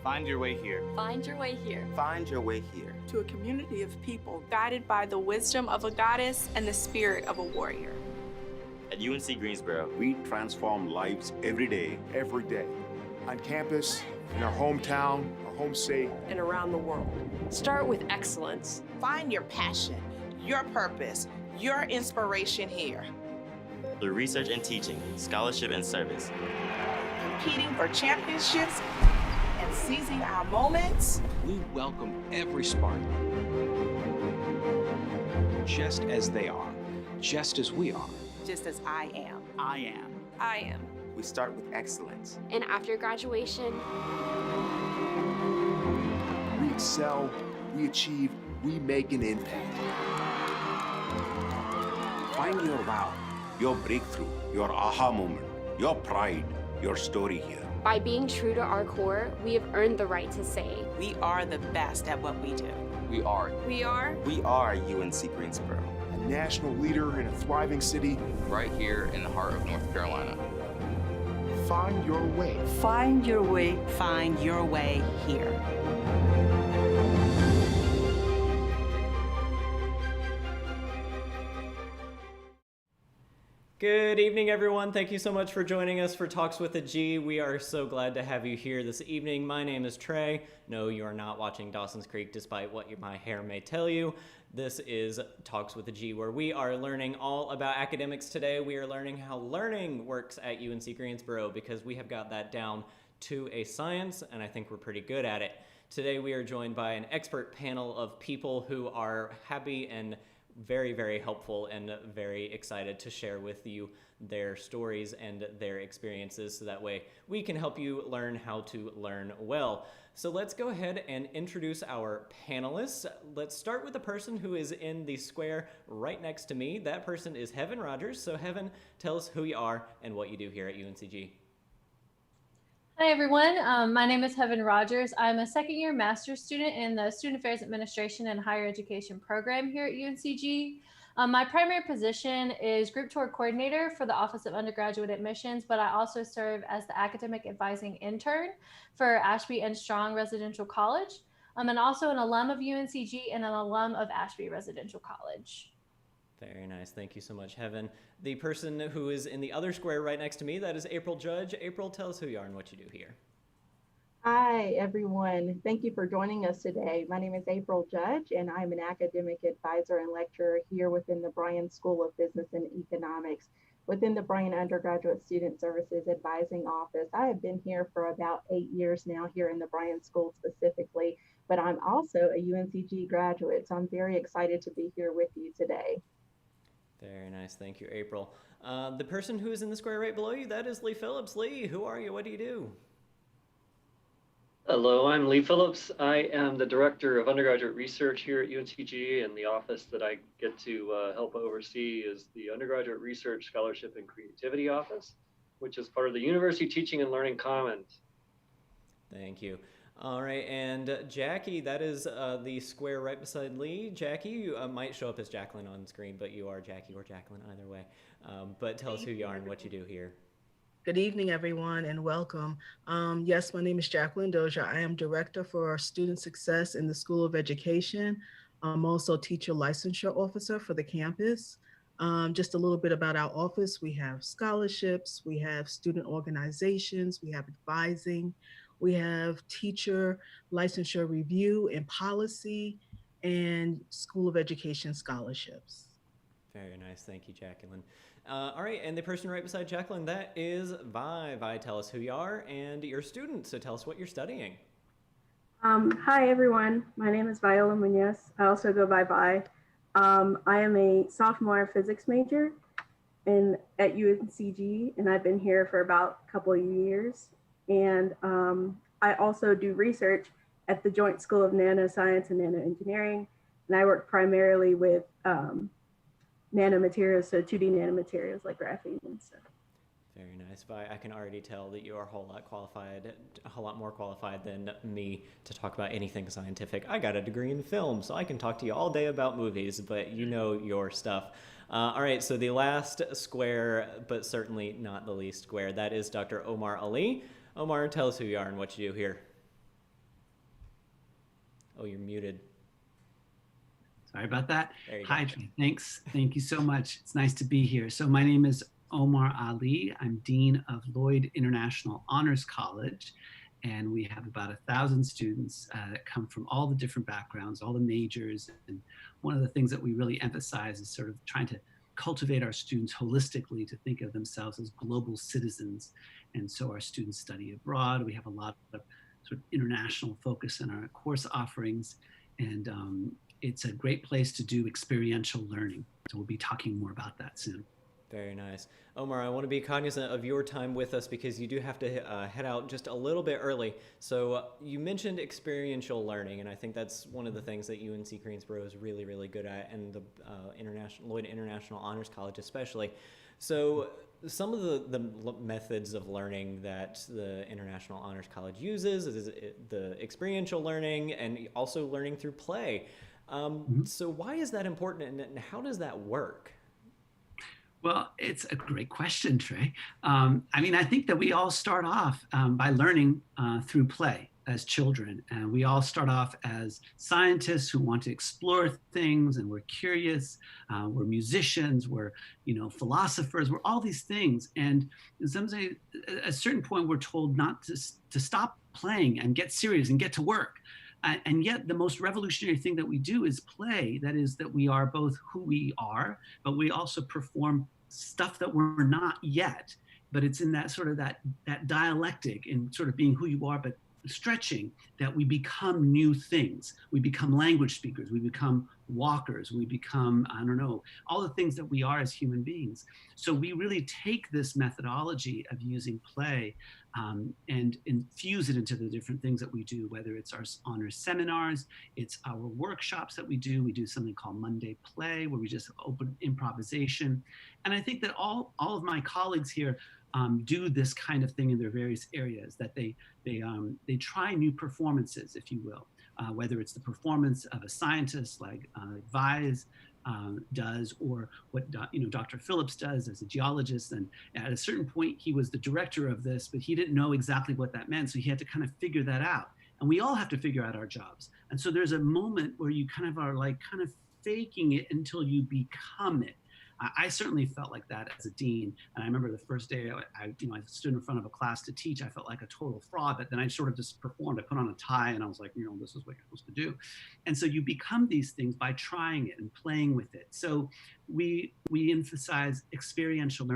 Find your way here. Find your way here. Find your way here. To a community of people guided by the wisdom of a goddess and the spirit of a warrior. At UNC Greensboro, we transform lives every day. Every day. On campus, in our hometown, our home state, and around the world. Start with excellence. Find your passion, your purpose, your inspiration here. Through research and teaching, scholarship and service. Competing for championships and seizing our moments. We welcome every Spartan, just as they are, just as we are. Just as I am. I am. I am. We start with excellence. And after graduation, we excel, we achieve, we make an impact. Find your wow, your breakthrough, your aha moment, your pride, your story here. by being true to our core, we have earned the right to say, We are the best at what we do. We are. We are. We are UNC Greensboro. A national leader in a thriving city. Right here in the heart of North Carolina. Find your way. Find your way. Find your way here. Good evening, everyone. Thank you so much for joining us for Talks with a G. We are so glad to have you here this evening. My name is Trey. No, you are not watching Dawson's Creek, despite what my hair may tell you. This is Talks with a G, where we are learning all about academics today. We are learning how learning works at UNC Greensboro, because we have got that down to a science, and I think we're pretty good at it. Today, we are joined by an expert panel of people who are happy and very, very helpful and very excited to share with you their stories and their experiences, so that way we can help you learn how to learn well. So let's go ahead and introduce our panelists. Let's start with the person who is in the square right next to me. That person is Heaven Rogers. So Heaven, tell us who you are and what you do here at UNCG. Hi, everyone. My name is Heaven Rogers. I'm a second-year master's student in the Student Affairs Administration and Higher Education program here at UNCG. My primary position is Group Tour Coordinator for the Office of Undergraduate Admissions, but I also serve as the Academic Advising Intern for Ashby and Strong Residential College. I'm also an alum of UNCG and an alum of Ashby Residential College. Very nice. Thank you so much, Heaven. The person who is in the other square right next to me, that is April Judge. April, tell us who you are and what you do here. Hi, everyone. Thank you for joining us today. My name is April Judge, and I'm an academic advisor and lecturer here within the Bryan School of Business and Economics, within the Bryan Undergraduate Student Services Advising Office. I have been here for about 8 years now here in the Bryan School specifically, but I'm also a UNCG graduate, so I'm very excited to be here with you today. Very nice. Thank you, April. The person who is in the square right below you, that is Lee Phillips. Lee, who are you? What do you do? Hello, I'm Lee Phillips. I am the Director of Undergraduate Research here at UNCG, and the office that I get to help oversee is the Undergraduate Research Scholarship and Creativity Office, which is part of the University Teaching and Learning Commons. Thank you. All right, and Jackie, that is the square right beside Lee. Jackie, you might show up as Jacqueline on screen, but you are Jackie or Jacqueline either way. But tell us who you are and what you do here. Good evening, everyone, and welcome. Yes, my name is Jacqueline Dozier. I am Director for Student Success in the School of Education. I'm also Teacher Licensure Officer for the campus. Just a little bit about our office. We have scholarships, we have student organizations, we have advising, we have teacher licensure review and policy, and School of Education scholarships. Very nice. Thank you, Jacqueline. All right, and the person right beside Jacqueline, that is Vi. Vi, tell us who you are and you're a student, so tell us what you're studying. Hi, everyone. My name is Viola Munoz. I also go by Vi. I am a sophomore physics major at UNCG, and I've been here for about a couple of years. And I also do research at the Joint School of Nanoscience and Nanoengineering, and I work primarily with nanomaterials, so 2D nanomaterials like graphene and stuff. Very nice. Vi, I can already tell that you are a whole lot more qualified than me to talk about anything scientific. I got a degree in film, so I can talk to you all day about movies, but you know your stuff. All right, so the last square, but certainly not the least square, that is Dr. Omar Ali. Omar, tell us who you are and what you do here. Oh, you're muted. Sorry about that. There you Hi, go. Trey. Thanks. Thank you so much. It's nice to be here. So my name is Omar Ali. I'm Dean of Lloyd International Honors College. And we have about 1,000 students that come from all the different backgrounds, all the majors. And one of the things that we really emphasize is sort of trying to cultivate our students holistically to think of themselves as global citizens. And so our students study abroad. We have a lot of sort of international focus in our course offerings. And it's a great place to do experiential learning. So we'll be talking more about that soon. Very nice. Omar, I want to be cognizant of your time with us because you do have to head out just a little bit early. So you mentioned experiential learning, and I think that's one of the things that UNC Greensboro is really, really good at, and the Lloyd International Honors College especially. So some of the methods of learning that the International Honors College uses is the experiential learning and also learning through play. So why is that important, and how does that work? Well, it's a great question, Trey. I mean, I think that we all start off by learning through play as children. And we all start off as scientists who want to explore things, and we're curious. We're musicians, we're philosophers, we're all these things. And in some way, at a certain point, we're told not to stop playing and get serious and get to work. And yet the most revolutionary thing that we do is play. That is, that we are both who we are, but we also perform stuff that we're not yet. But it's in that sort of that dialectic in sort of being who you are, but stretching, that we become new things. We become language speakers, we become walkers, we become, I don't know, all the things that we are as human beings. So we really take this methodology of using play and infuse it into the different things that we do, whether it's our honors seminars, it's our workshops that we do. We do something called Monday Play, where we just open improvisation. And I think that all of my colleagues here do this kind of thing in their various areas, that they try new performances, if you will, whether it's the performance of a scientist like Vise does, or what Dr. Phillips does as a geologist. And at a certain point, he was the director of this, but he didn't know exactly what that meant, so he had to kind of figure that out. And we all have to figure out our jobs. And so there's a moment where you kind of are like kind of faking it until you become it. I certainly felt like that as a dean. And I remember the first day I stood in front of a class to teach, I felt like a total fraud, but then I sort of just performed. I put on a tie and I was like, this is what you're supposed to do. And so you become these things by trying it and playing with it. So we emphasize experiential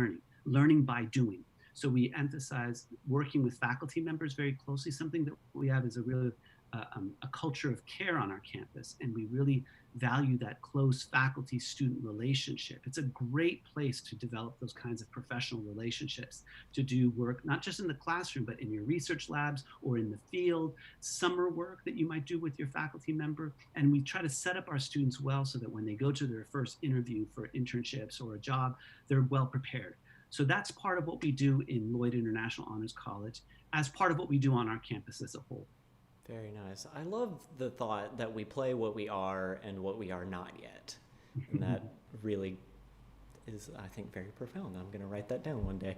learning by doing. So we emphasize working with faculty members very closely. Something that we have is a culture of care on our campus, and we really value that close faculty-student relationship. It's a great place to develop those kinds of professional relationships, to do work, not just in the classroom, but in your research labs or in the field, summer work that you might do with your faculty member. And we try to set up our students well so that when they go to their first interview for internships or a job, they're well prepared. So that's part of what we do in Lloyd International Honors College, as part of what we do on our campus as a whole. Very nice. I love the thought that we play what we are and what we are not yet. And that really is, I think, very profound. I'm going to write that down one day.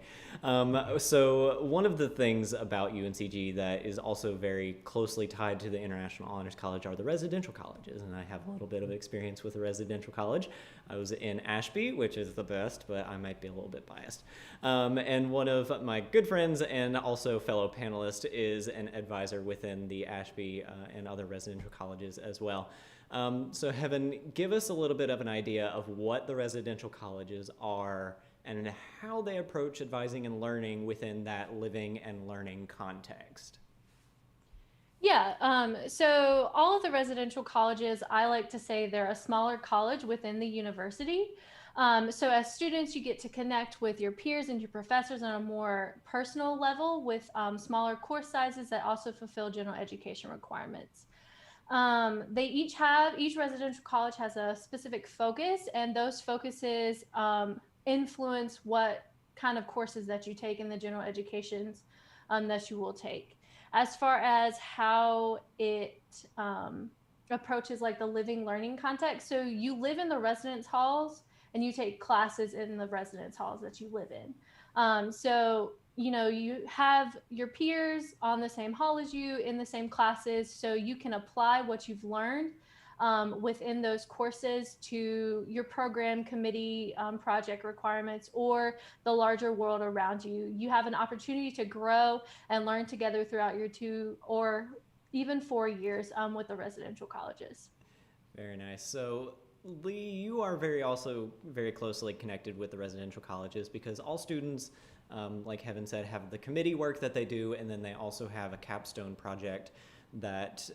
So one of the things about UNCG that is also very closely tied to the International Honors College are the residential colleges. And I have a little bit of experience with a residential college. I was in Ashby, which is the best, but I might be a little bit biased. And one of my good friends and also fellow panelist is an advisor within the Ashby and other residential colleges as well. So Heaven, give us a little bit of an idea of what the residential colleges are and how they approach advising and learning within that living and learning context. Yeah, so all of the residential colleges, I like to say they're a smaller college within the university. So as students, you get to connect with your peers and your professors on a more personal level with smaller course sizes that also fulfill general education requirements. Each residential college has a specific focus, and those focuses influence what kind of courses that you take in the general educations that you will take. As far as how it approaches like the living learning context, so you live in the residence halls and you take classes in the residence halls that you live in. So you have your peers on the same hall as you in the same classes, so you can apply what you've learned within those courses to your program, committee, project requirements, or the larger world around you. You have an opportunity to grow and learn together throughout your 2 or even 4 years with the residential colleges. Very nice. So Lee, you are also very closely connected with the residential colleges, because all students, like Heaven said, have the committee work that they do, and then they also have a capstone project that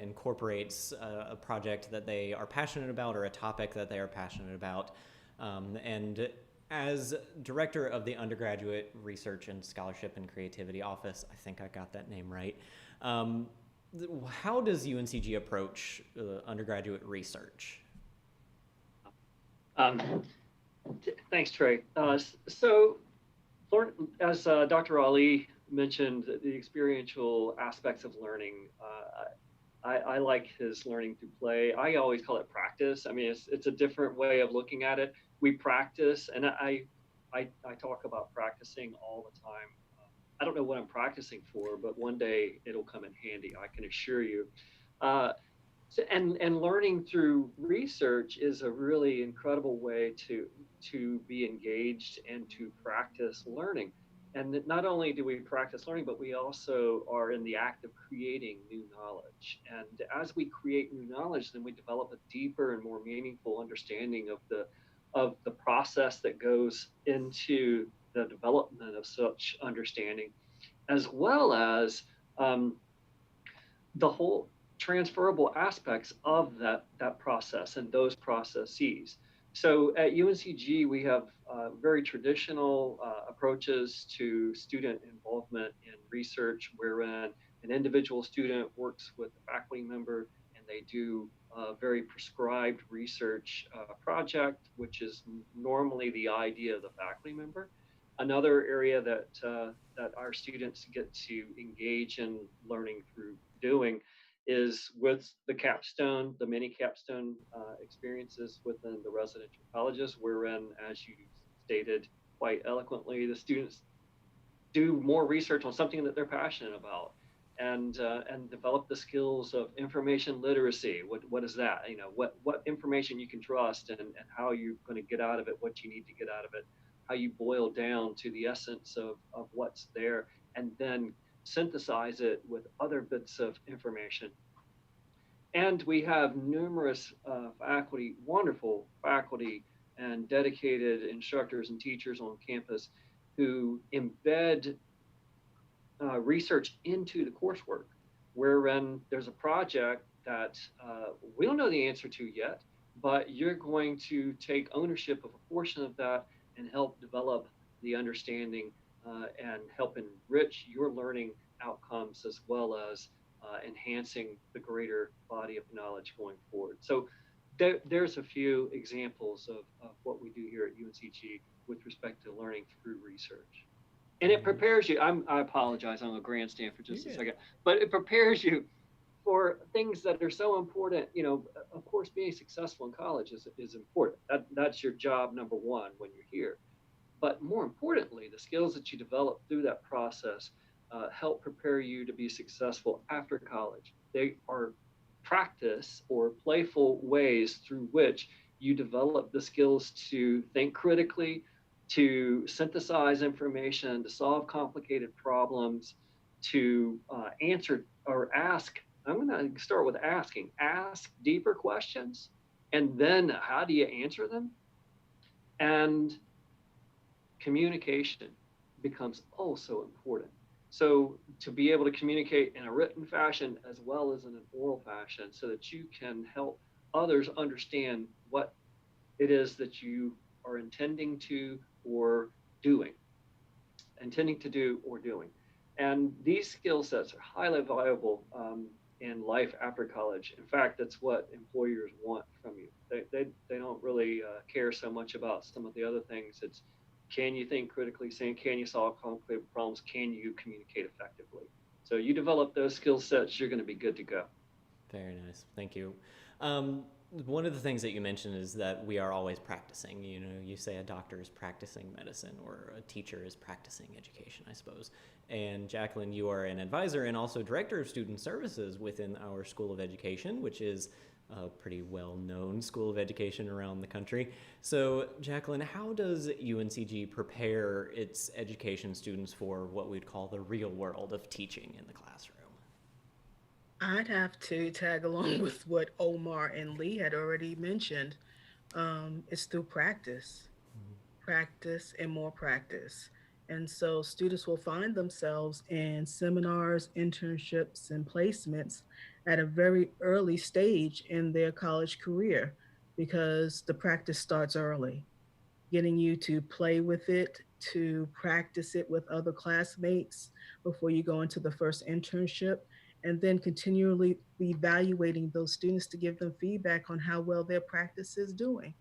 incorporates a project that they are passionate about or a topic that they are passionate about. And as director of the Undergraduate Research and Scholarship and Creativity Office, I think I got that name right, how does UNCG approach undergraduate research? Thanks, Trey. So, as Dr. Ali mentioned, the experiential aspects of learning, I like his learning through play. I always call it practice. I mean, it's a different way of looking at it. We practice, and I talk about practicing all the time. I don't know what I'm practicing for, but one day it'll come in handy, I can assure you. And learning through research is a really incredible way to be engaged and to practice learning. And not only do we practice learning, but we also are in the act of creating new knowledge. And as we create new knowledge, then we develop a deeper and more meaningful understanding of the process that goes into the development of such understanding, as well as the whole transferable aspects of that process and those processes. So at UNCG, we have very traditional approaches to student involvement in research, wherein an individual student works with a faculty member and they do a very prescribed research project, which is normally the idea of the faculty member. Another area that our students get to engage in learning through doing is with the capstone, the mini capstone experiences within the residential colleges, wherein, as you stated quite eloquently, the students do more research on something that they're passionate about, and develop the skills of information literacy. What is that? What information you can trust, and how you're going to get out of it, what you need to get out of it, how you boil down to the essence of what's there, and then synthesize it with other bits of information. And we have numerous faculty, wonderful faculty and dedicated instructors and teachers on campus who embed research into the coursework, wherein there's a project that we don't know the answer to yet, but you're going to take ownership of a portion of that and help develop the understanding and help enrich your learning outcomes, as well as enhancing the greater body of knowledge going forward. So there's a few examples of what we do here at UNCG with respect to learning through research. And it prepares you, I apologize, I'm a grandstand for just a second, but it prepares you for things that are so important. Of course, being successful in college is important. That's your job number one when you're here. But more importantly, the skills that you develop through that process help prepare you to be successful after college. They are practice or playful ways through which you develop the skills to think critically, to synthesize information, to solve complicated problems, to answer or ask. I'm going to start with asking. Ask deeper questions, and then how do you answer them? And communication becomes oh so important. So to be able to communicate in a written fashion as well as in an oral fashion, so that you can help others understand what it is that you are intending to or doing. And these skill sets are highly valuable in life after college. In fact, that's what employers want from you. They don't really care so much about some of the other things. It's, can you think critically? Can you solve complicated problems? Can you communicate effectively? So you develop those skill sets, you're going to be good to go. Very nice. Thank you. one of the things that you mentioned is that we are always practicing. You know, you say a doctor is practicing medicine or a teacher is practicing education, I suppose. And Jacqueline, you are an advisor and also director of student services within our School of Education, which is a pretty well-known school of education around the country. So Jacqueline, how does UNCG prepare its education students for what we'd call the real world of teaching in the classroom? I'd have to tag along with what Omar and Lee had already mentioned. It's through practice, practice and more practice. And so students will find themselves in seminars, internships, and placements at a very early stage in their college career because the practice starts early, getting you to play with it, to practice it with other classmates before you go into the first internship, and then continually evaluating those students to give them feedback on how well their practice is doing.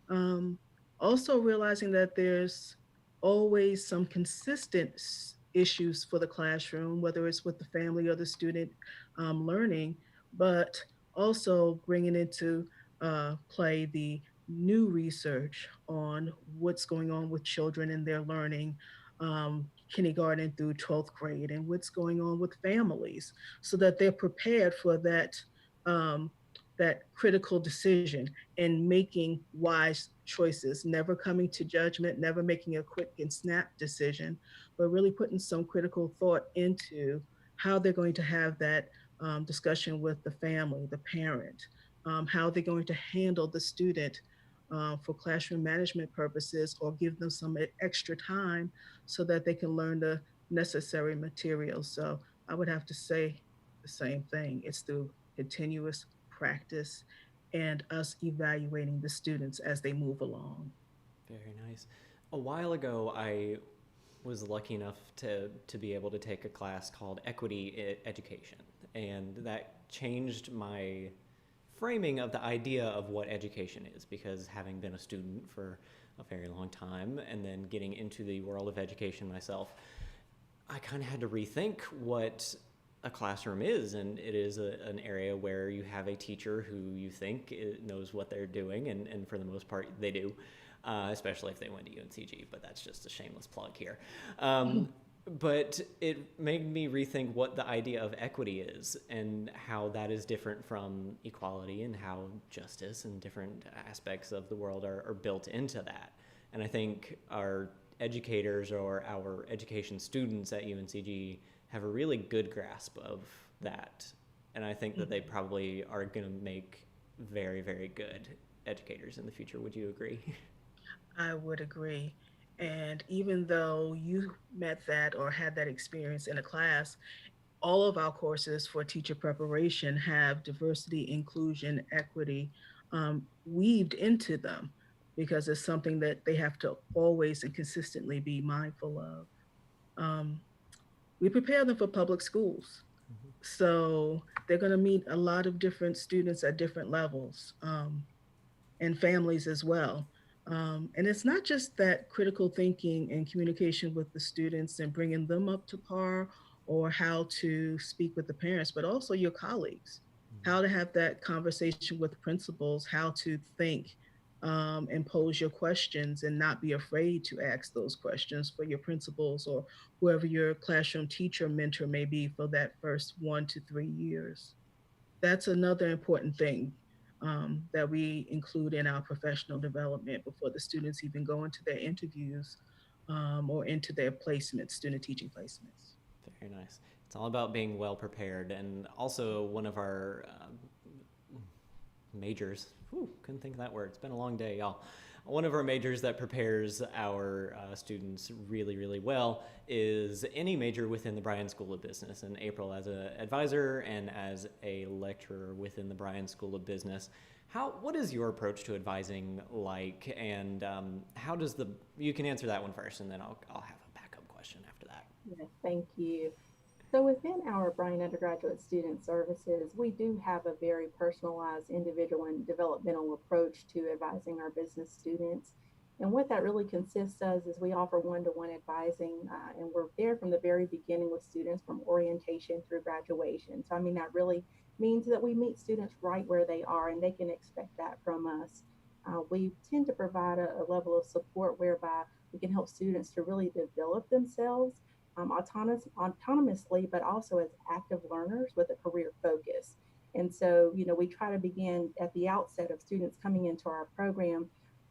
Um, Also realizing that there's always some consistent issues for the classroom, whether it's with the family or the student learning, but also bringing into play the new research on what's going on with children and their learning, kindergarten through 12th grade, and what's going on with families so that they're prepared for um, that critical decision and making wise choices, never coming to judgment, never making a quick and snap decision, but really putting some critical thought into how they're going to have that discussion with the family, the parent, how they're going to handle the student for classroom management purposes or give them some extra time so that they can learn the necessary materials. So I would have to say the same thing. It's through continuous practice and us evaluating the students as they move along. Very nice. A while ago, I was lucky enough to be able to take a class called Equity Education, and that changed my framing of the idea of what education is, because having been a student for a very long time and then getting into the world of education myself, I kind of had to rethink what a classroom is, and it is an area where you have a teacher who you think knows what they're doing, and for the most part they do, especially if they went to UNCG, but that's just a shameless plug here. But it made me rethink what the idea of equity is and how that is different from equality, and how justice and different aspects of the world are built into that. And I think our educators or our education students at UNCG have a really good grasp of that. And I think that they probably are going to make very, very good educators in the future. Would you agree? I would agree. And even though you met that or had that experience in a class, all of our courses for teacher preparation have diversity, inclusion, equity weaved into them because it's something that they have to always and consistently be mindful of. We prepare them for public schools. So they're going to meet a lot of different students at different levels and families as well. And it's not just that critical thinking and communication with the students and bringing them up to par or how to speak with the parents, but also your colleagues, how to have that conversation with principals, how to think and pose your questions and not be afraid to ask those questions for your principals or whoever your classroom teacher mentor may be for that first 1 to 3 years. That's another important thing that we include in our professional development before the students even go into their interviews or into their placements, student teaching placements. Very nice. It's all about being well prepared. And also one of our majors, couldn't think of that word. It's been a long day, y'all. One of our majors that prepares our students really, really well is any major within the Bryan School of Business. And April, as an advisor and as a lecturer within the Bryan School of Business, what is your approach to advising like, and how does you can answer that one first, and then I'll have a backup question after that. Yes, thank you. So within our Bryan Undergraduate Student Services, we do have a very personalized, individual, and developmental approach to advising our business students. And what that really consists of is we offer one-to-one advising, and we're there from the very beginning with students from orientation through graduation. So, I mean, that really means that we meet students right where they are, and they can expect that from us. We tend to provide a level of support whereby we can help students to really develop themselves autonomously, but also as active learners with a career focus. And so, we try to begin at the outset of students coming into our program,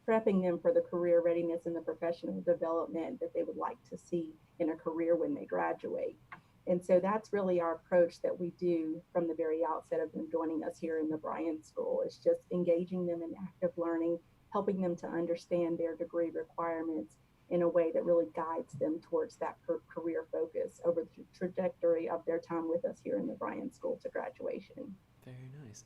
prepping them for the career readiness and the professional development that they would like to see in a career when they graduate. And so that's really our approach that we do from the very outset of them joining us here in the Bryan School. It's just engaging them in active learning, helping them to understand their degree requirements in a way that really guides them towards that career focus over the trajectory of their time with us here in the Bryan School to graduation. Very nice.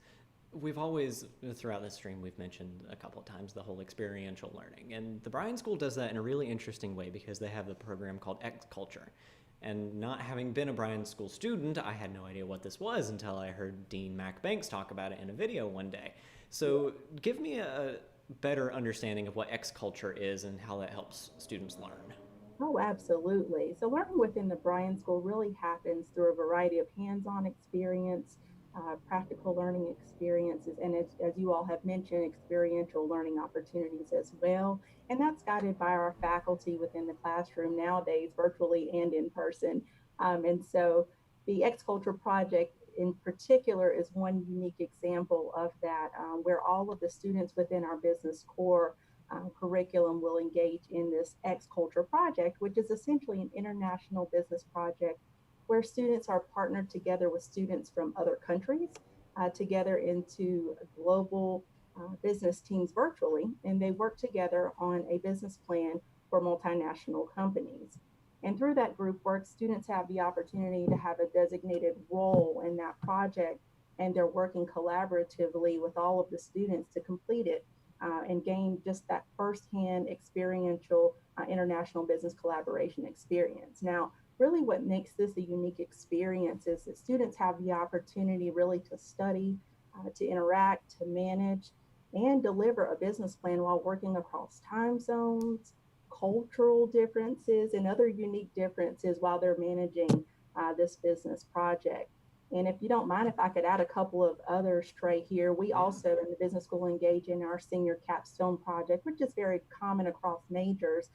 We've always, throughout this stream, we've mentioned a couple of times the whole experiential learning. And the Bryan School does that in a really interesting way because they have the program called X Culture. And not having been a Bryan School student, I had no idea what this was until I heard Dean Mac Banks talk about it in a video one day. So give me a better understanding of what X Culture is and how that helps students learn. Oh, absolutely. So learning within the Bryan School really happens through a variety of hands-on experience, practical learning experiences, and as you all have mentioned, experiential learning opportunities as well. And that's guided by our faculty within the classroom nowadays, virtually and in person. And so the X Culture project in particular is one unique example of that, where all of the students within our business core curriculum will engage in this X Culture project, which is essentially an international business project where students are partnered together with students from other countries together into global business teams virtually, and they work together on a business plan for multinational companies. And through that group work, students have the opportunity to have a designated role in that project, and they're working collaboratively with all of the students to complete it and gain just that firsthand experiential international business collaboration experience. Now, really what makes this a unique experience is that students have the opportunity really to study, to interact, to manage, and deliver a business plan while working across time zones, cultural differences, and other unique differences while they're managing this business project. And if you don't mind, if I could add a couple of others, Trey, here, we also in the business school engage in our senior capstone project, which is very common across majors,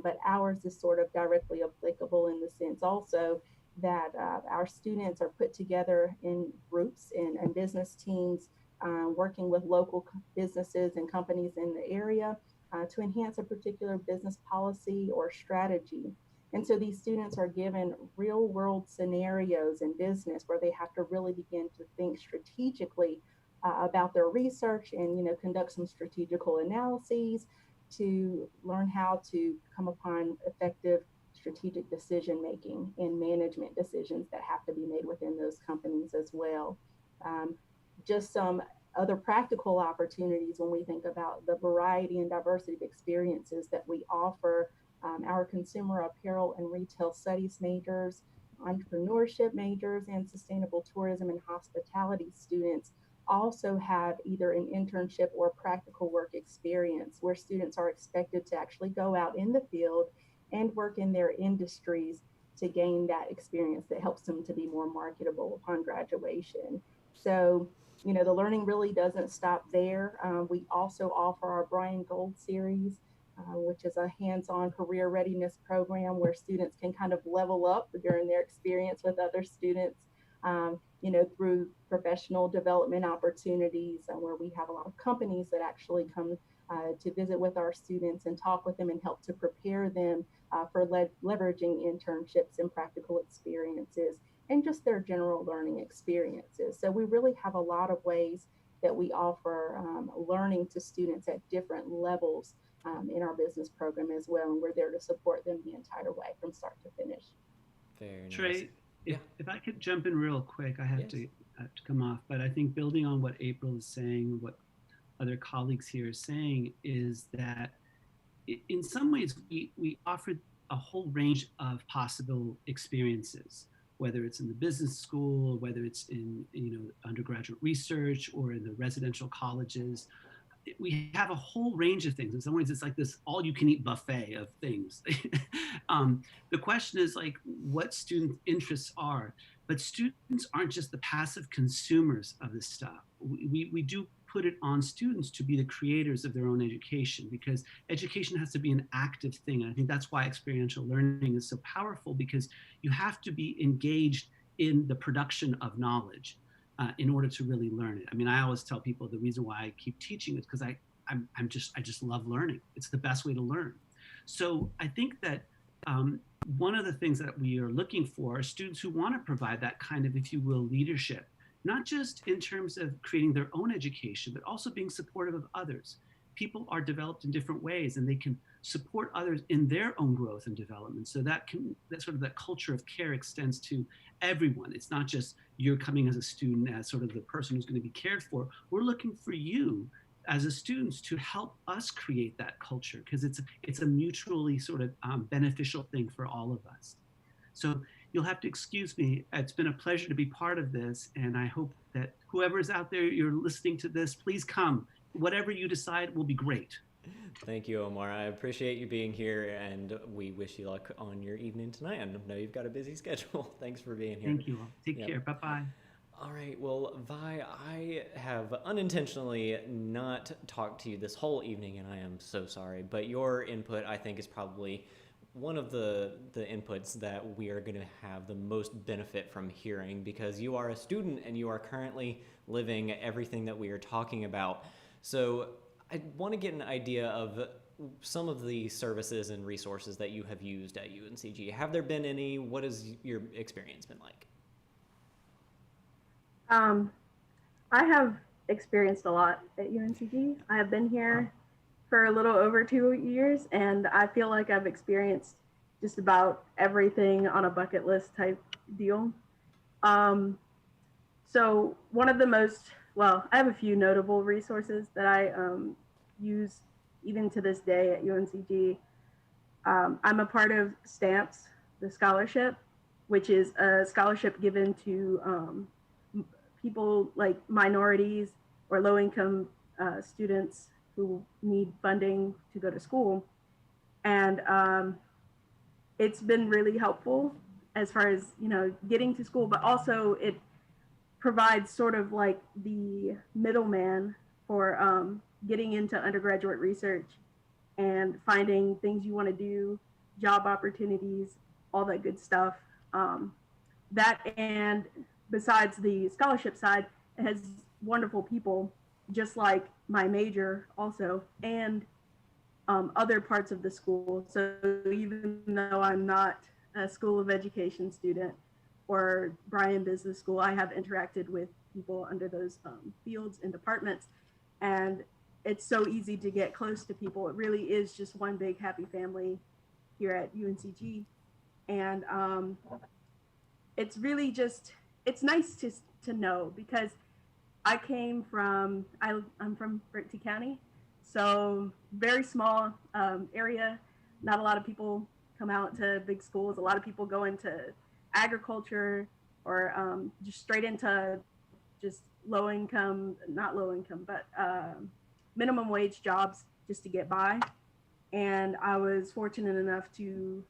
but ours is sort of directly applicable in the sense also that our students are put together in groups and business teams, working with local businesses and companies in the area to enhance a particular business policy or strategy. And so these students are given real world scenarios in business where they have to really begin to think strategically about their research and, conduct some strategical analyses to learn how to come upon effective strategic decision making and management decisions that have to be made within those companies as well. Just some other practical opportunities when we think about the variety and diversity of experiences that we offer. Our consumer apparel and retail studies majors, entrepreneurship majors, and sustainable tourism and hospitality students also have either an internship or practical work experience where students are expected to actually go out in the field and work in their industries to gain that experience that helps them to be more marketable upon graduation. So, the learning really doesn't stop there. We also offer our Bryan Gold series, which is a hands-on career readiness program where students can kind of level up during their experience with other students, through professional development opportunities, where we have a lot of companies that actually come to visit with our students and talk with them and help to prepare them for leveraging internships and practical experiences and just their general learning experiences. So we really have a lot of ways that we offer learning to students at different levels in our business program as well, and we're there to support them the entire way from start to finish. Very nice. Trey, if I could jump in real quick, I have to come off, but I think building on what April is saying, what other colleagues here are saying, is that in some ways we offer a whole range of possible experiences, whether it's in the business school, whether it's in undergraduate research or in the residential colleges. we have a whole range of things. In some ways, it's like this all-you-can-eat buffet of things. The question is like what student interests are, but students aren't just the passive consumers of this stuff. We do put it on students to be the creators of their own education, because education has to be an active thing. And I think that's why experiential learning is so powerful, because you have to be engaged in the production of knowledge in order to really learn it. I mean, I always tell people the reason why I keep teaching is because I just love learning. It's the best way to learn. So I think that one of the things that we are looking for are students who want to provide that kind of, if you will, leadership, not just in terms of creating their own education, but also being supportive of others. People are developed in different ways, and they can support others in their own growth and development. So that sort of that culture of care extends to everyone. It's not just you're coming as a student as sort of the person who's going to be cared for. We're looking for you as a students to help us create that culture, because it's a mutually sort of beneficial thing for all of us. So you'll have to excuse me. It's been a pleasure to be part of this, and I hope that whoever's out there, you're listening to this, please come. Whatever you decide will be great. Thank you, Omar. I appreciate you being here, and we wish you luck on your evening tonight. I know you've got a busy schedule. Thanks for being here. Thank you. Take care. Bye-bye. All right, well, Vi, I have unintentionally not talked to you this whole evening, and I am so sorry, but your input, I think, is probably one of the inputs that we are going to have the most benefit from hearing, because you are a student and you are currently living everything that we are talking about. So I want to get an idea of some of the services and resources that you have used at UNCG. Have there been any? What has your experience been like? I have experienced a lot at UNCG. I have been here for a little over 2 years, and I feel like I've experienced just about everything on a bucket list type deal. So one of the most, well, I have a few notable resources that I use even to this day at UNCG. I'm a part of STAMPS, the scholarship, which is a scholarship given to people like minorities or low-income students who need funding to go to school. And it's been really helpful as far as, getting to school, but also it provides sort of like the middleman for getting into undergraduate research and finding things you want to do, job opportunities, all that good stuff. That, and besides the scholarship side, it has wonderful people, just like my major also, and other parts of the school. So even though I'm not a School of Education student or Bryan Business School, I have interacted with people under those fields and departments. And it's so easy to get close to people. It really is just one big happy family here at UNCG. And it's really just, it's nice to know, because I came from, I'm from Berkeley County, so very small area. Not a lot of people come out to big schools. A lot of people go into agriculture or just straight into just low income, not low income, but minimum wage jobs just to get by. And I was fortunate enough to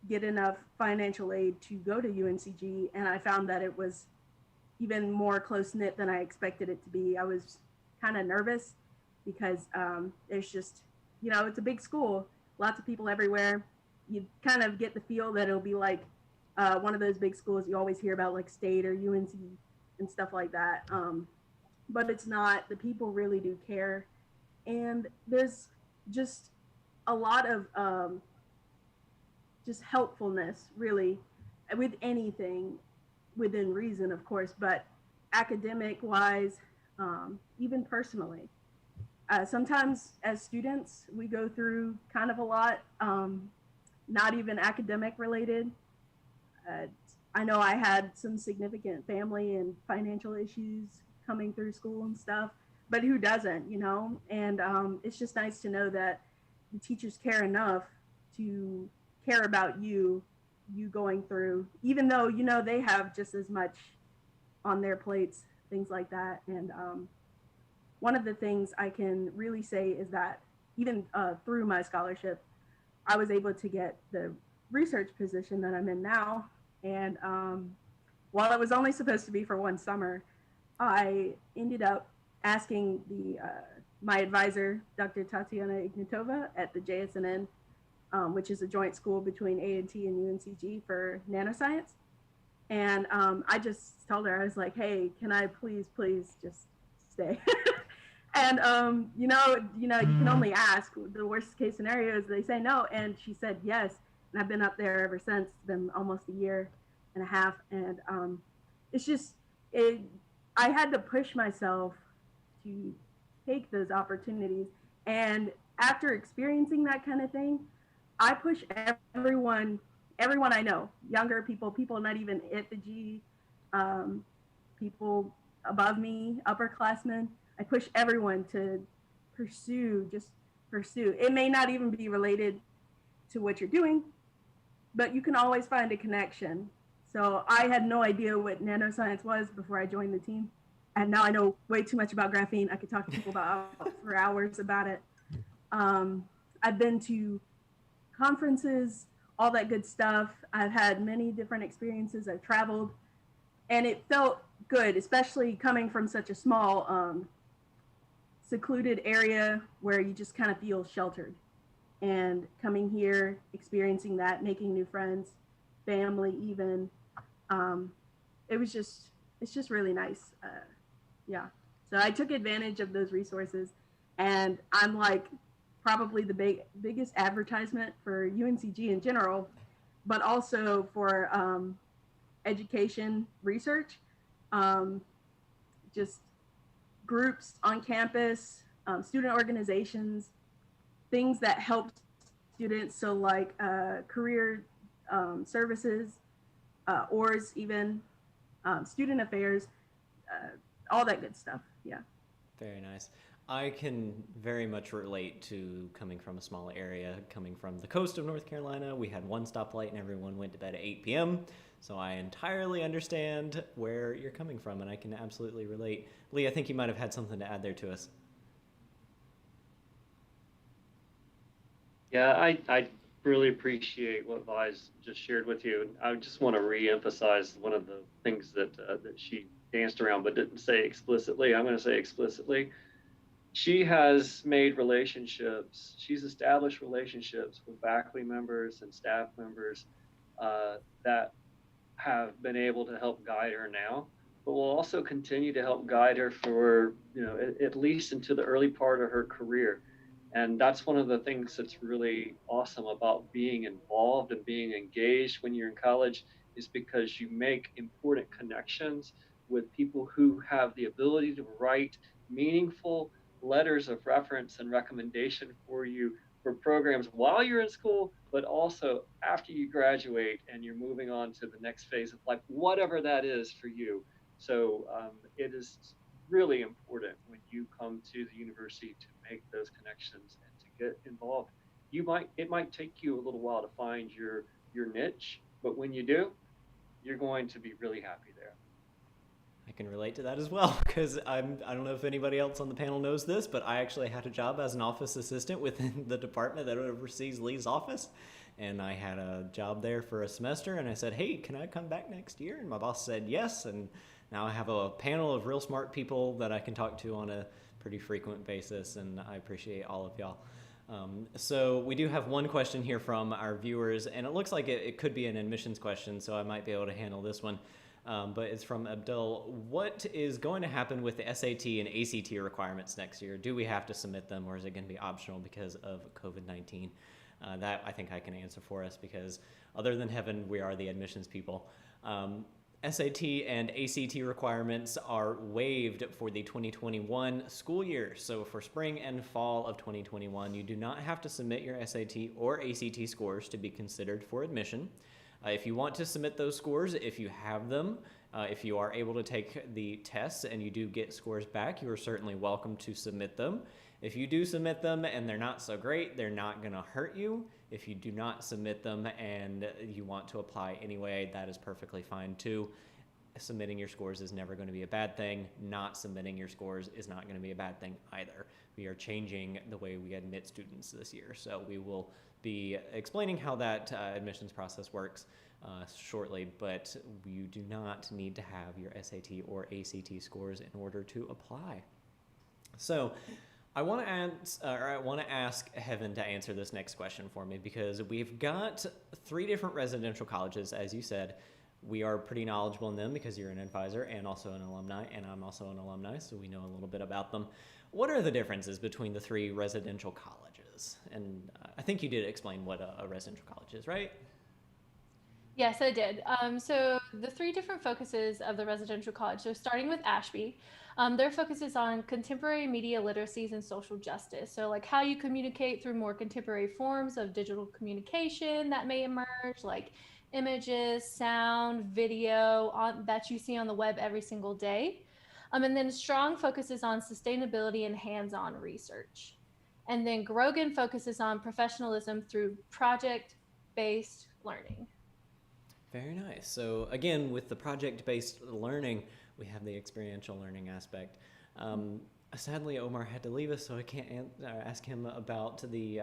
get enough financial aid to go to UNCG, and I found that it was even more close-knit than I expected it to be. I was kind of nervous because there's just, it's a big school, lots of people everywhere. You kind of get the feel that it'll be like one of those big schools you always hear about, like State or UNC and stuff like that. But it's not. The people really do care. And there's just a lot of just helpfulness, really, with anything within reason, of course, but academic wise, even personally. Sometimes as students, we go through kind of a lot, not even academic related. I know I had some significant family and financial issues coming through school and stuff, but who doesn't, And it's just nice to know that the teachers care enough to care about you going through, even though, they have just as much on their plates, things like that. And one of the things I can really say is that even through my scholarship, I was able to get the research position that I'm in now. And while it was only supposed to be for one summer, I ended up asking my advisor, Dr. Tatiana Ignatova at the JSNN, which is a joint school between A&T and UNCG for nanoscience. And I just told her, I was like, hey, can I please just stay? And you can only ask. The worst case scenario is they say no, and she said yes. And I've been up there ever since. It's been almost a year and a half, and it's just I had to push myself to take those opportunities. And after experiencing that kind of thing, I push everyone I know, younger people not even at the G, people above me, upperclassmen. I push everyone to pursue. It may not even be related to what you're doing, but you can always find a connection. So I had no idea what nanoscience was before I joined the team. And now I know way too much about graphene. I could talk to people for hours about it. I've been to conferences, all that good stuff. I've had many different experiences. I've traveled, and it felt good, especially coming from such a small, secluded area where you just kind of feel sheltered. And coming here, experiencing that, making new friends, family even, it's just really nice. Yeah. So I took advantage of those resources, and I'm like probably the biggest advertisement for UNCG in general, but also for education research, just groups on campus, student organizations, things that help students. So like career services, ORS even, student affairs, all that good stuff. Yeah. Very nice. I can very much relate to coming from a small area, coming from the coast of North Carolina. We had one stoplight and everyone went to bed at 8 p.m. So I entirely understand where you're coming from, and I can absolutely relate. Lee, I think you might have had something to add there to us. Yeah, I really appreciate what Vi's just shared with you. I just want to re-emphasize one of the things that she danced around but didn't say explicitly. I'm going to say explicitly. She has made relationships. She's established relationships with faculty members and staff members that have been able to help guide her now, but will also continue to help guide her for, at least into the early part of her career. And that's one of the things that's really awesome about being involved and being engaged when you're in college, is because you make important connections with people who have the ability to write meaningful letters of reference and recommendation for you for programs while you're in school, but also after you graduate and you're moving on to the next phase of life, whatever that is for you. So it is really important when you come to the university to make those connections and to get involved. It might take you a little while to find your niche, but when you do, you're going to be really happy there. I can relate to that as well, because I don't know if anybody else on the panel knows this, but I actually had a job as an office assistant within the department that oversees Lee's office. And I had a job there for a semester, and I said, hey, can I come back next year? And my boss said yes, and now I have a panel of real smart people that I can talk to on a pretty frequent basis, and I appreciate all of y'all. So we do have one question here from our viewers, and it looks like it could be an admissions question, so I might be able to handle this one. But it's from Abdul. What is going to happen with the SAT and ACT requirements next year? Do we have to submit them, or is it going to be optional because of COVID-19? That I think I can answer for us, because other than heaven, we are the admissions people. SAT and ACT requirements are waived for the 2021 school year. So for spring and fall of 2021, you do not have to submit your SAT or ACT scores to be considered for admission. If you want to submit those scores, if you have them, if you are able to take the tests and you do get scores back, you are certainly welcome to submit them. If you do submit them and they're not so great, they're not going to hurt you. If you do not submit them and you want to apply anyway, that is perfectly fine too. submitting your scores is never going to be a bad thing. Not submitting your scores is not going to be a bad thing either. We are changing the way we admit students this year. So we will be explaining how that admissions process works shortly, but you do not need to have your SAT or ACT scores in order to apply. So I want to ask Heaven to answer this next question for me, because we've got 3 different residential colleges, as you said. We are pretty knowledgeable in them because you're an advisor and also an alumni, and I'm also an alumni, so we know a little bit about them. What are the differences between the 3 residential colleges? And I think you did explain what a residential college is, right? Yes, I did. So the 3 different focuses of the residential college, so starting with Ashby, their focus is on contemporary media literacies and social justice. So like how you communicate through more contemporary forms of digital communication that may emerge, like images, sound, video that you see on the web every single day. And then strong focuses on sustainability and hands-on research. And then Grogan focuses on professionalism through project-based learning. Very nice. So again, with the project-based learning, we have the experiential learning aspect. Sadly, Omar had to leave us, so I can't ask him about the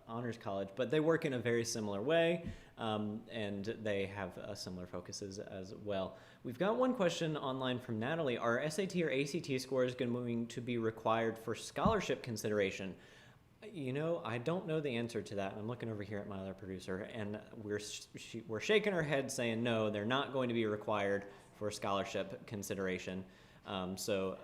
Honors College, but they work in a very similar way, and they have similar focuses as well. We've got one question online from Natalie. Are SAT or ACT scores going to be required for scholarship consideration? You know, I don't know the answer to that. I'm looking over here at my other producer, and we're shaking our head saying no, they're not going to be required for scholarship consideration. So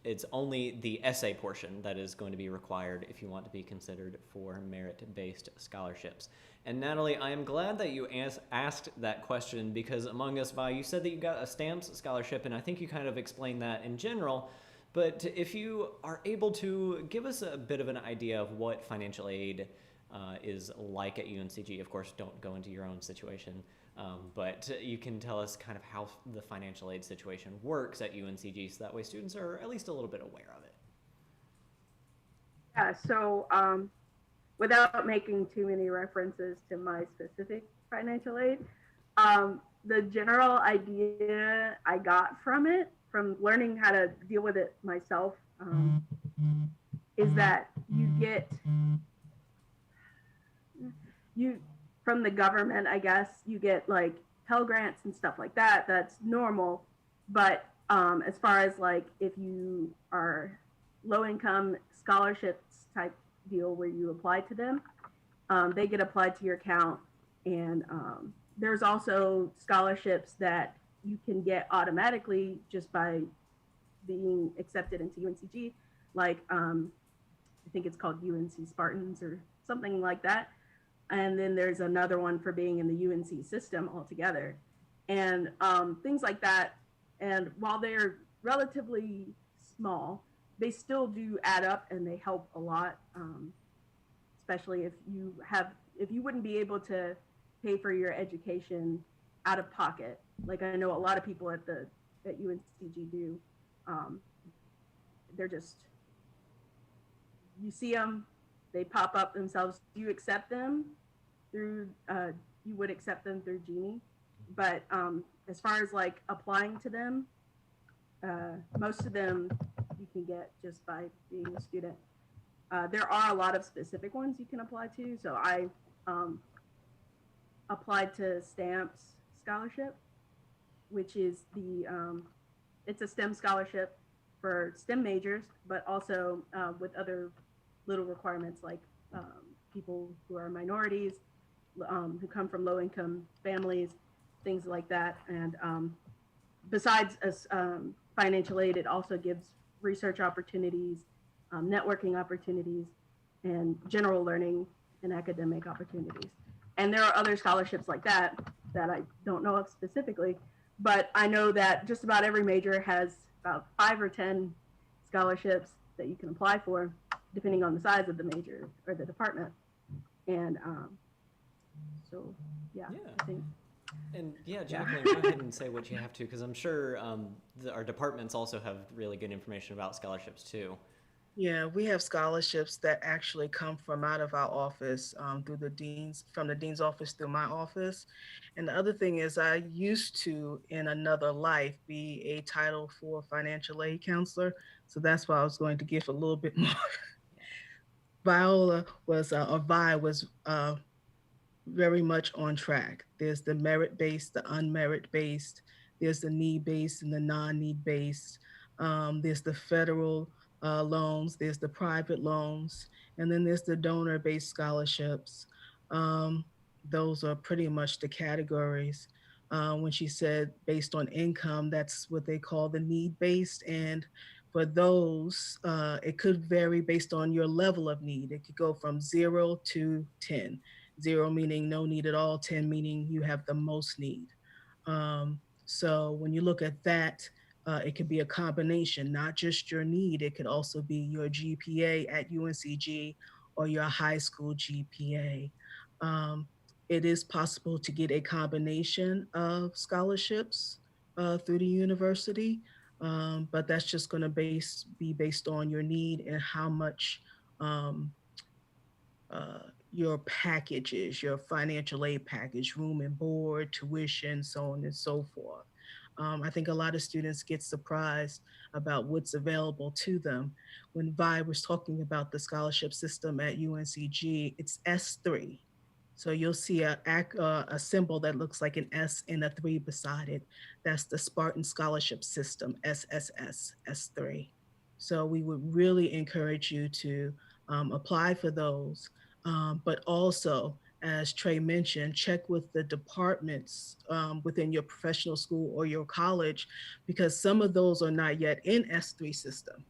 it's only the essay portion that is going to be required if you want to be considered for merit-based scholarships. And Natalie, I am glad that you asked that question, because among us, Vi, you said that you got a STAMPS scholarship, and I think you kind of explained that in general. But if you are able to give us a bit of an idea of what financial aid is like at UNCG, of course, don't go into your own situation, but you can tell us kind of how the financial aid situation works at UNCG, so that way students are at least a little bit aware of it. Yeah, so without making too many references to my specific financial aid, the general idea I got from it, from learning how to deal with it myself, is that you from the government, I guess, you get like Pell Grants and stuff like that. That's normal. But as far as like if you are low income scholarships type deal where you apply to them, they get applied to your account. And there's also scholarships that you can get automatically just by being accepted into UNCG, like I think it's called UNC Spartans or something like that. And then there's another one for being in the UNC system altogether, and things like that. And while they're relatively small, they still do add up and they help a lot, especially if you wouldn't be able to pay for your education out of pocket. Like I know a lot of people at UNCG do. They're just, you see them, they pop up themselves. You accept them through, you would accept them through Genie. But as far as like applying to them, most of them you can get just by being a student. There are a lot of specific ones you can apply to. So I applied to STAMPS scholarship, which is it's a STEM scholarship for STEM majors, but also with other little requirements like people who are minorities, who come from low-income families, things like that. And besides financial aid, it also gives research opportunities, networking opportunities, and general learning and academic opportunities. And there are other scholarships like that I don't know of specifically, but I know that just about every major has about 5 or 10 scholarships that you can apply for, depending on the size of the major or the department. And so, yeah, I think. And yeah, Jacqueline, go ahead and say what you have to, because I'm sure our departments also have really good information about scholarships too. Yeah, we have scholarships that actually come from out of our office through the deans, from the dean's office through my office. And the other thing is, I used to, in another life, be a Title IV financial aid counselor. So that's why I was going to give a little bit more. Viola was, or Vi was very much on track. There's the merit based, the unmerit based, there's the need based and the non need based. There's the federal loans, there's the private loans, and then there's the donor based scholarships. Um, those are pretty much the categories. When she said based on income, that's what they call the need based. And for those, it could vary based on your level of need. It could go from 0 to 10. 0 meaning no need at all, 10 meaning you have the most need. So when you look at that, it could be a combination, not just your need. It could also be your GPA at UNCG or your high school GPA. Um, it is possible to get a combination of scholarships through the university, but that's just going to be based on your need and how much um, uh, your packages, your financial aid package, room and board, tuition, so on and so forth. I think a lot of students get surprised about what's available to them. When Vi was talking about the scholarship system at UNCG, it's S3. So you'll see a symbol that looks like an S and a 3 beside it. That's the Spartan Scholarship System, SSS, S3. So we would really encourage you to apply for those, but also, as Trey mentioned, check with the departments within your professional school or your college, because some of those are not yet in S3 system.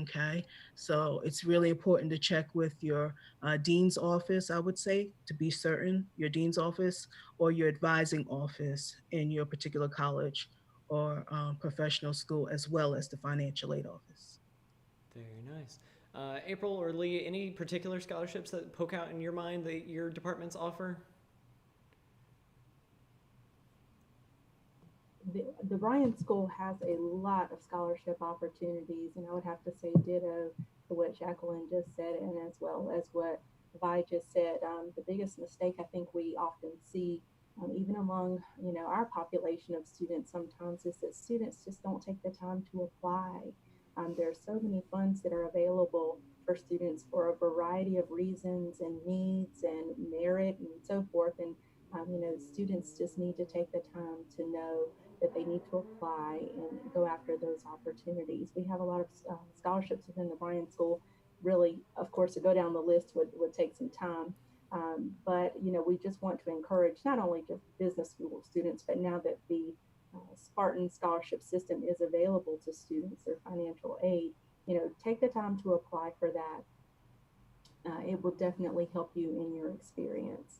Okay, so it's really important to check with your dean's office, I would say, to be certain, your dean's office or your advising office in your particular college or professional school, as well as the financial aid office. Very nice. April or Lee, any particular scholarships that poke out in your mind that your departments offer? The Bryan School has a lot of scholarship opportunities, and I would have to say ditto to what Jacqueline just said, and as well as what Vi just said. The biggest mistake I think we often see, even among our population of students, sometimes is that students just don't take the time to apply. There are so many funds that are available for students for a variety of reasons and needs and merit and so forth, and students just need to take the time to know that they need to apply and go after those opportunities. We have a lot of scholarships within the Bryan School. Really, of course, to go down the list would take some time. But we just want to encourage not only just business school students, but now that the Spartan scholarship system is available to students or financial aid, take the time to apply for that. It will definitely help you in your experience.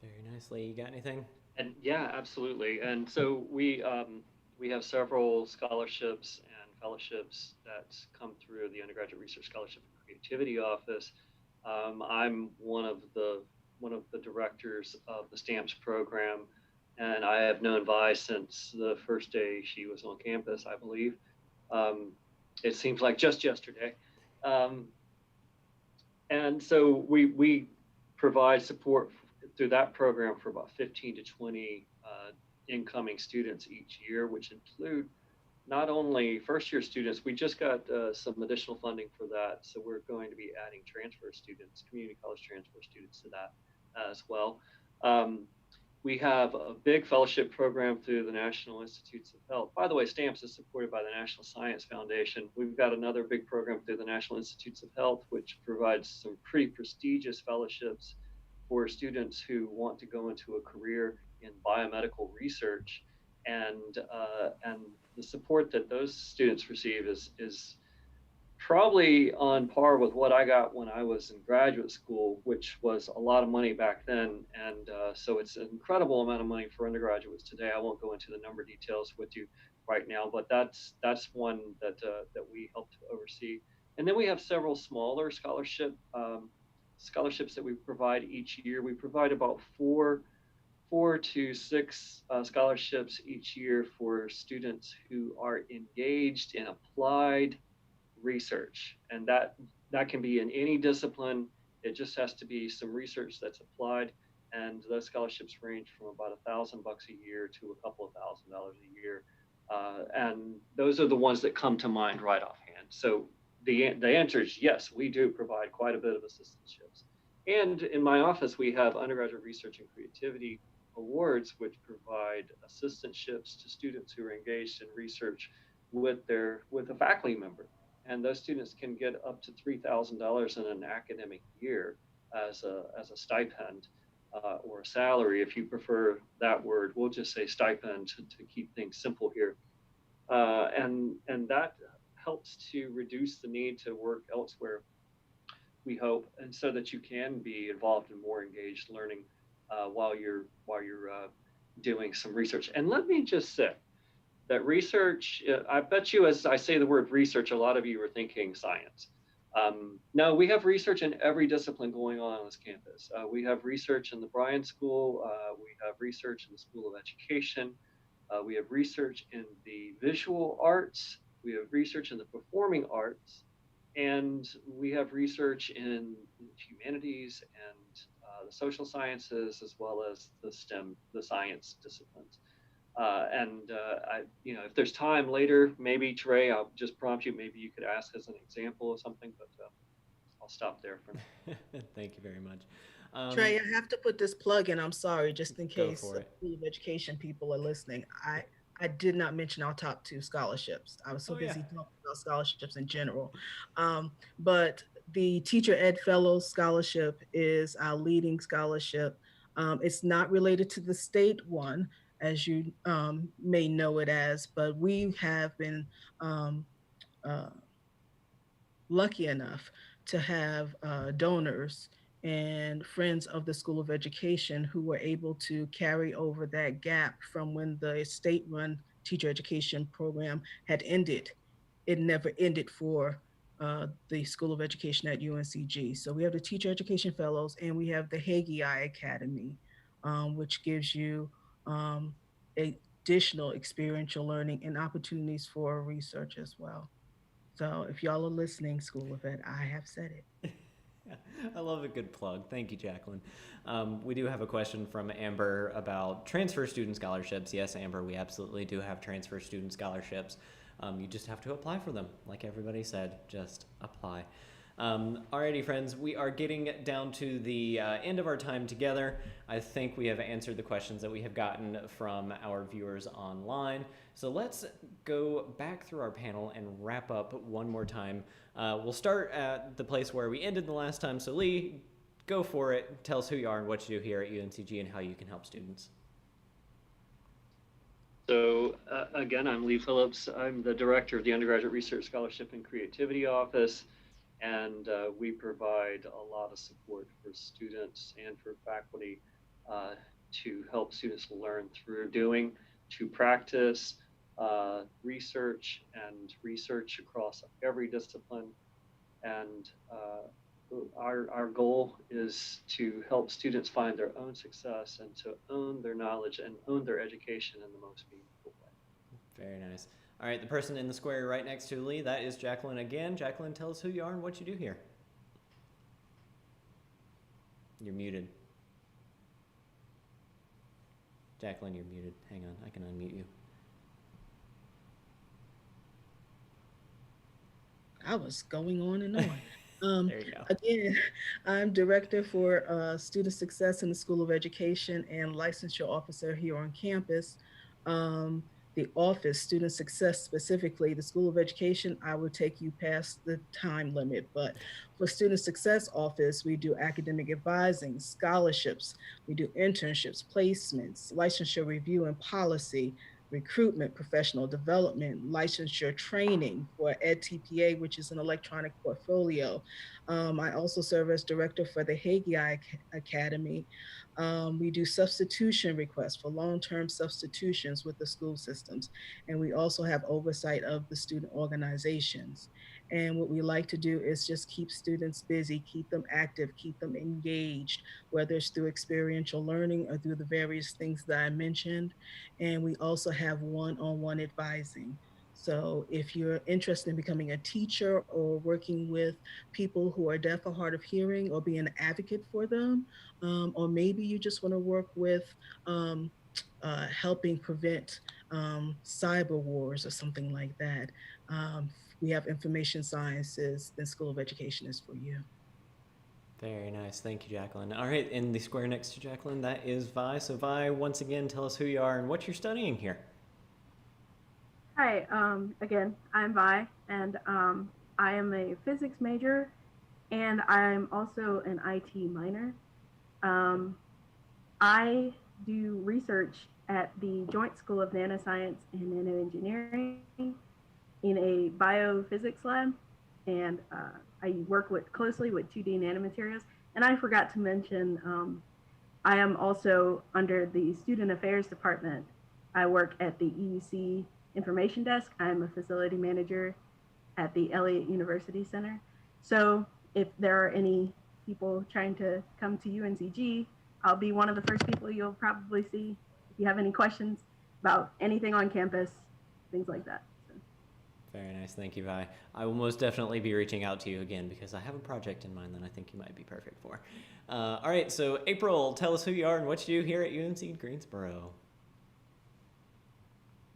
Very nicely. You got anything? And yeah, absolutely. And so we have several scholarships and fellowships that come through the Undergraduate Research Scholarship and Creativity Office. I'm one of the directors of the STAMPS program, and I have known Vi since the first day she was on campus, I believe. It seems like just yesterday. And so we provide support through that program for about 15 to 20 incoming students each year, which include not only first-year students. We just got some additional funding for that, so we're going to be adding transfer students, community college transfer students to that as well. We have a big fellowship program through the National Institutes of Health. By the way, STAMPS is supported by the National Science Foundation. We've got another big program through the National Institutes of Health, which provides some pretty prestigious fellowships for students who want to go into a career in biomedical research, and the support that those students receive is probably on par with what I got when I was in graduate school, which was a lot of money back then. And so it's an incredible amount of money for undergraduates today. I won't go into the number details with you right now, but that's one that we help to oversee. And then we have several smaller scholarships that we provide each year. We provide about four to six scholarships each year for students who are engaged in applied research, and that can be in any discipline. It just has to be some research that's applied, and those scholarships range from about $1,000 a year to a couple of $1,000 a year, and those are the ones that come to mind right offhand. So the answer is yes, we do provide quite a bit of assistantships. And in my office, we have undergraduate research and creativity awards, which provide assistantships to students who are engaged in research with a faculty member. And those students can get up to $3,000 in an academic year as a stipend or a salary, if you prefer that word. We'll just say stipend to keep things simple here. And that helps to reduce the need to work elsewhere, we hope, and so that you can be involved in more engaged learning while you're doing some research. And let me just say that research, I bet you as I say the word research, a lot of you are thinking science. No, we have research in every discipline going on this campus. We have research in the Bryan School, we have research in the School of Education, we have research in the visual arts, we have research in the performing arts, and we have research in humanities and the social sciences, as well as the STEM, the science disciplines. If there's time later, maybe Trey, I'll just prompt you. Maybe you could ask as an example of something, but I'll stop there for now. Thank you very much. Trey, I have to put this plug in. I'm sorry, just in case School of Education people are listening. I did not mention our top 2 scholarships. I was so busy talking about scholarships in general. But the Teacher Ed Fellows Scholarship is our leading scholarship. It's not related to the state one, as you may know it as, but we have been lucky enough to have donors and friends of the School of Education who were able to carry over that gap from when the state-run teacher education program had ended. It never ended for the School of Education at UNCG. So we have the Teacher Education Fellows, and we have the Hagee Academy, which gives you additional experiential learning and opportunities for research as well. So if y'all are listening, School of Ed, I have said it. I love a good plug. Thank you, Jacqueline. We do have a question from Amber about transfer student scholarships. Yes, Amber, we absolutely do have transfer student scholarships. You just have to apply for them. Like everybody said, just apply. Alrighty, friends, we are getting down to the end of our time together. I think we have answered the questions that we have gotten from our viewers online. So let's go back through our panel and wrap up one more time. We'll start at the place where we ended the last time. So Lee, go for it. Tell us who you are and what you do here at UNCG and how you can help students. So again, I'm Lee Phillips. I'm the director of the Undergraduate Research Scholarship and Creativity Office. And we provide a lot of support for students and for faculty to help students learn through doing, to practice research and research across every discipline. And our goal is to help students find their own success and to own their knowledge and own their education in the most meaningful way. Very nice. All right, the person in the square right next to Lee, that is Jacqueline again. Jacqueline, tell us who you are and what you do here. You're muted. Jacqueline, you're muted. Hang on, I can unmute you. I was going on and on. There you go. Again, I'm Director for Student Success in the School of Education and Licensure Officer here on campus. The office, Student Success specifically, the School of Education, I would take you past the time limit. But for Student Success Office, we do academic advising, scholarships, we do internships, placements, licensure review and policy, recruitment, professional development, licensure training for EdTPA, which is an electronic portfolio. I also serve as director for the Hagee Academy. We do substitution requests for long-term substitutions with the school systems. And we also have oversight of the student organizations. And what we like to do is just keep students busy, keep them active, keep them engaged, whether it's through experiential learning or through the various things that I mentioned. And we also have one-on-one advising. So if you're interested in becoming a teacher or working with people who are deaf or hard of hearing or be an advocate for them, or maybe you just want to work with helping prevent cyber wars or something like that, we have information sciences, then School of Education is for you. Very nice. Thank you, Jacqueline. All right, in the square next to Jacqueline, that is Vi. So Vi, once again, tell us who you are and what you're studying here. Hi, again, I'm Vi, and I am a physics major, and I'm also an IT minor. I do research at the Joint School of Nanoscience and Nanoengineering in a biophysics lab, and I work closely with 2D nanomaterials. And I forgot to mention, I am also under the Student Affairs Department. I work at the EUC Information Desk. I'm a facility manager at the Elliott University Center. So if there are any people trying to come to UNCG, I'll be one of the first people you'll probably see if you have any questions about anything on campus, things like that. Very nice. Thank you, Vi. I will most definitely be reaching out to you again because I have a project in mind that I think you might be perfect for. All right, so April, tell us who you are and what you do here at UNC Greensboro.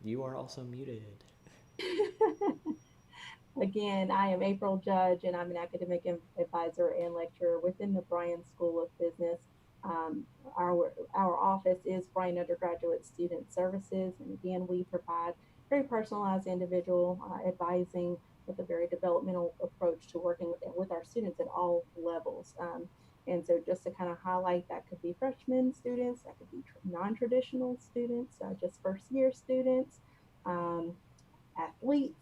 You are also muted. Again, I am April Judge, and I'm an academic advisor and lecturer within the Bryan School of Business. Our office is Bryan Undergraduate Student Services, and again, we provide very personalized individual advising with a very developmental approach to working with our students at all levels. And so just to kind of highlight, that could be freshman students, that could be non-traditional students, just first year students, athletes.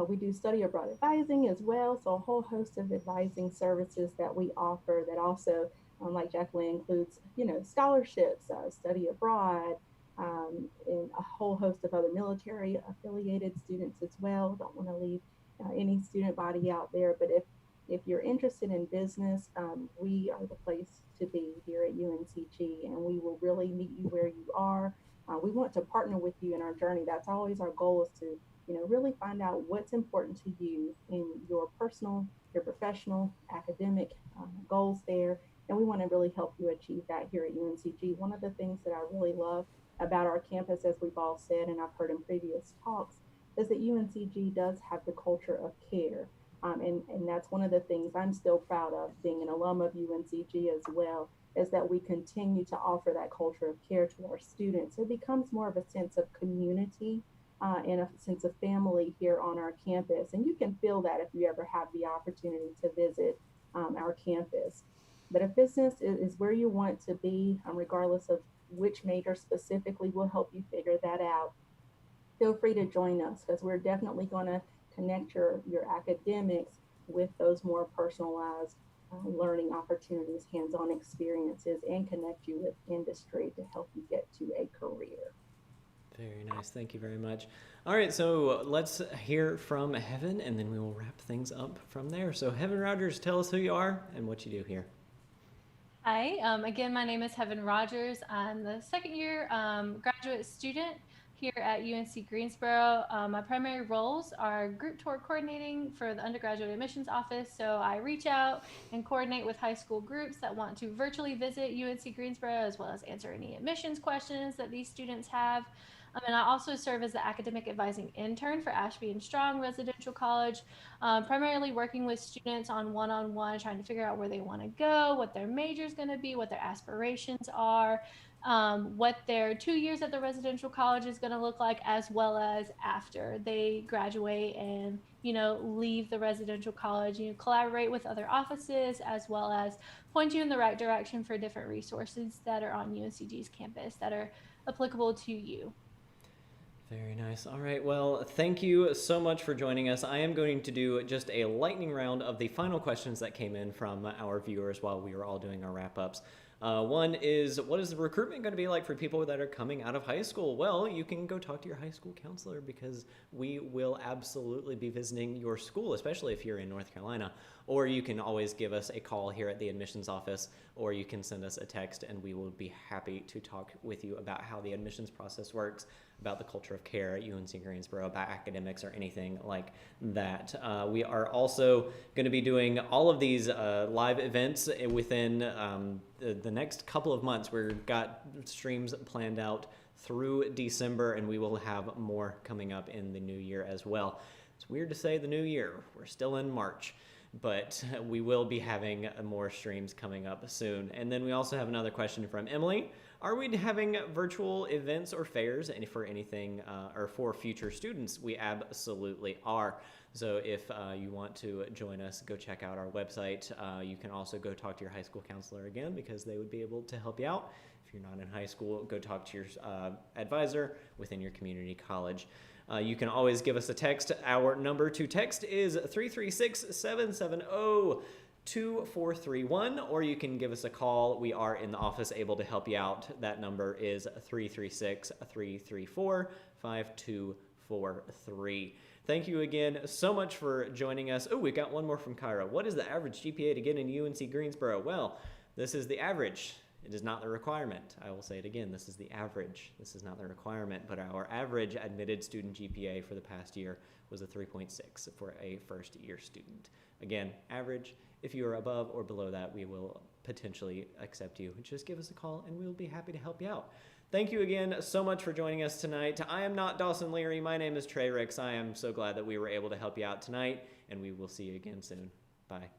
We do study abroad advising as well. So a whole host of advising services that we offer that also, like Jacqueline, includes, scholarships, study abroad, and a whole host of other military affiliated students as well. Don't want to leave any student body out there, but if you're interested in business, we are the place to be here at UNCG, and we will really meet you where you are. We want to partner with you in our journey. That's always our goal, is to really find out what's important to you in your personal, your professional, academic goals there. And we want to really help you achieve that here at UNCG. One of the things that I really love about our campus, as we've all said, and I've heard in previous talks, is that UNCG does have the culture of care. And that's one of the things I'm still proud of, being an alum of UNCG as well, is that we continue to offer that culture of care to our students. It becomes more of a sense of community and a sense of family here on our campus. And you can feel that if you ever have the opportunity to visit our campus. But if business is where you want to be, regardless of which major specifically, will help you figure that out. Feel free to join us, because we're definitely going to connect your academics with those more personalized learning opportunities, hands-on experiences, and connect you with industry to help you get to a career. Very nice. Thank you very much. All right, so let's hear from Heaven, and then we will wrap things up from there. So Heaven Rogers, tell us who you are and what you do here. Hi, again, my name is Heaven Rogers. I'm the second year graduate student here at UNC Greensboro. My primary roles are group tour coordinating for the undergraduate admissions office. So I reach out and coordinate with high school groups that want to virtually visit UNC Greensboro, as well as answer any admissions questions that these students have. And I also serve as the academic advising intern for Ashby and Strong Residential College, primarily working with students on one-on-one, trying to figure out where they want to go, what their major is going to be, what their aspirations are, what their 2 years at the residential college is going to look like, as well as after they graduate and, leave the residential college. Collaborate with other offices, as well as point you in the right direction for different resources that are on UNCG's campus that are applicable to you. Very nice. All right, well, thank you so much for joining us. I am going to do just a lightning round of the final questions that came in from our viewers while we were all doing our wrap-ups. One is, what is the recruitment going to be like for people that are coming out of high school? Well, you can go talk to your high school counselor, because we will absolutely be visiting your school, especially if you're in North Carolina. Or you can always give us a call here at the admissions office, or you can send us a text, and we will be happy to talk with you about how the admissions process works. about the culture of care at UNC Greensboro, about academics or anything like that. We are also going to be doing all of these live events within the next couple of months. We've got streams planned out through December, and we will have more coming up in the new year as well. It's weird to say the new year. We're still in March, but we will be having more streams coming up soon. And then we also have another question from Emily. Are we having virtual events or fairs for anything or for future students? We absolutely are. So if you want to join us, go check out our website. You can also go talk to your high school counselor again, because they would be able to help you out. If you're not in high school, go talk to your advisor within your community college. You can always give us a text. Our number to text is 336-770-2431, or you can give us a call. We are in the office able to help you out. That number is 336-334-5243. Thank you again so much for joining us. Oh, we got one more from Kyra. What is the average GPA to get in UNC Greensboro? Well, this is the average. It is not the requirement. I will say it again. This is the average. This is not the requirement, but our average admitted student GPA for the past year was a 3.6 for a first-year student. Again, average. If you are above or below that, we will potentially accept you. Just give us a call, and we'll be happy to help you out. Thank you again so much for joining us tonight. I am not Dawson Leary. My name is Trey Ricks. I am so glad that we were able to help you out tonight, and we will see you again soon. Bye.